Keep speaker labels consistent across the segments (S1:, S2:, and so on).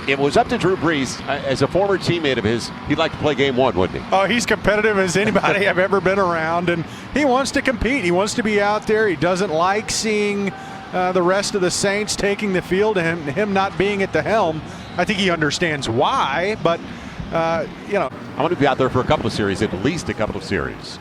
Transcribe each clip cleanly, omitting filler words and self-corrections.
S1: It was up to Drew Brees. As a former teammate of his, he'd like to play game one, wouldn't he?
S2: Oh, he's competitive as anybody I've ever been around, and he wants to compete. He wants to be out there. He doesn't like seeing the rest of the Saints taking the field and him not being at the helm. I think he understands why, but, you know.
S1: I want to be out there for a couple of series, at least a couple of series.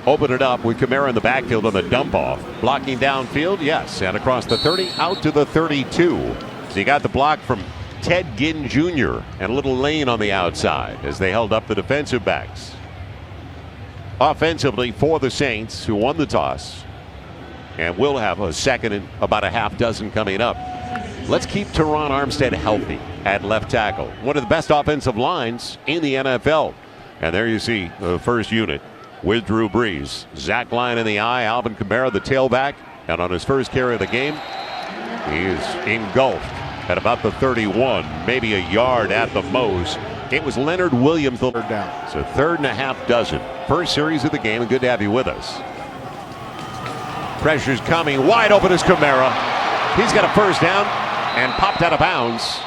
S1: Open it up with Kamara in the backfield on the dump off. Blocking downfield, yes, and across the 30, out to the 32. So you got the block from Ted Ginn Jr. and a little lane on the outside as they held up the defensive backs. Offensively for the Saints, who won the toss, and will have a second and about a half dozen coming up. Let's keep Teron Armstead healthy at left tackle. One of the best offensive lines in the NFL. And there you see the first unit with Drew Brees. Zach Lyon in the eye, Alvin Kamara the tailback, and on his first carry of the game, he is engulfed at about the 31, maybe a yard at the most. It was Leonard Williams the third down. So third and a half dozen. First series of the game, and good to have you with us. Pressure's coming, wide open is Kamara. He's got a first down and popped out of bounds.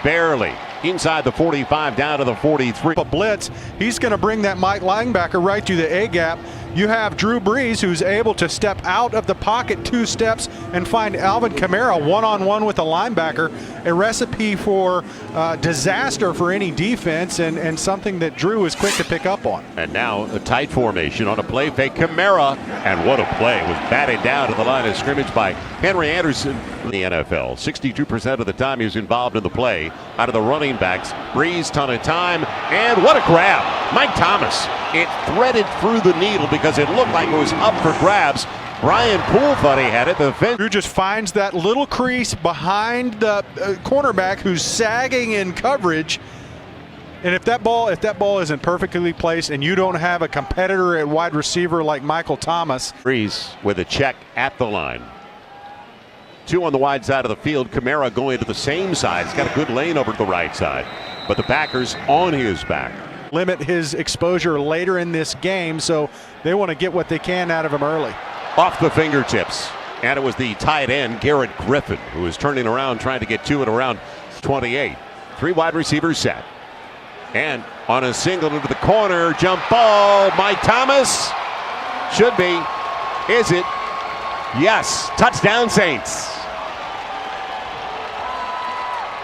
S1: Barely. Inside the 45 down to the 43.
S2: A blitz, he's going to bring that Mike linebacker right to the A gap. You have Drew Brees, who's able to step out of the pocket 2 steps and find Alvin Kamara one-on-one with a linebacker. A recipe for disaster for any defense, and something that Drew is quick to pick up on.
S1: And now a tight formation on a play fake. Kamara, and what a play, was batted down to the line of scrimmage by Henry Anderson in the NFL. 62% of the time he was involved in the play. Out of the running backs, Brees, ton of time, and what a grab. Mike Thomas, it threaded through the needle because it looked like it was up for grabs. Brian Poole thought he had it. The defense.
S2: Drew just finds that little crease behind the cornerback who's sagging in coverage. And if that ball isn't perfectly placed and you don't have a competitor at wide receiver like Michael Thomas.
S1: Brees with a check at the line. 2 on the wide side of the field. Kamara going to the same side. He's got a good lane over to the right side. But the backers on his back.
S2: Limit his exposure later in this game, so they want to get what they can out of him early.
S1: Off the fingertips. And it was the tight end, Garrett Griffin, who was turning around trying to get to it around 28. 3 wide receivers set. And on a single into the corner, jump ball, Mike Thomas. Should be. Is it? Yes. Touchdown Saints.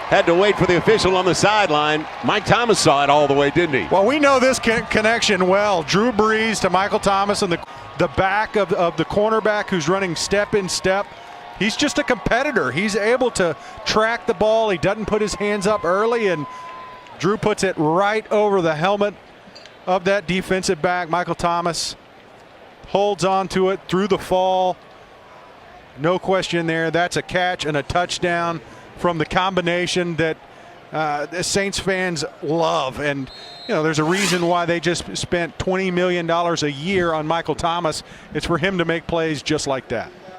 S1: Had to wait for the official on the sideline. Mike Thomas saw it all the way, didn't he?
S2: Well, we know this connection well. Drew Brees to Michael Thomas and the back of the cornerback who's running step in step. He's just a competitor. He's able to track the ball. He doesn't put his hands up early, and Drew puts it right over the helmet of that defensive back. Michael Thomas holds on to it through the fall. No question there. That's a catch and a touchdown from the combination that the Saints fans love. And, you know, there's a reason why they just spent $20 million a year on Michael Thomas. It's for him to make plays just like that.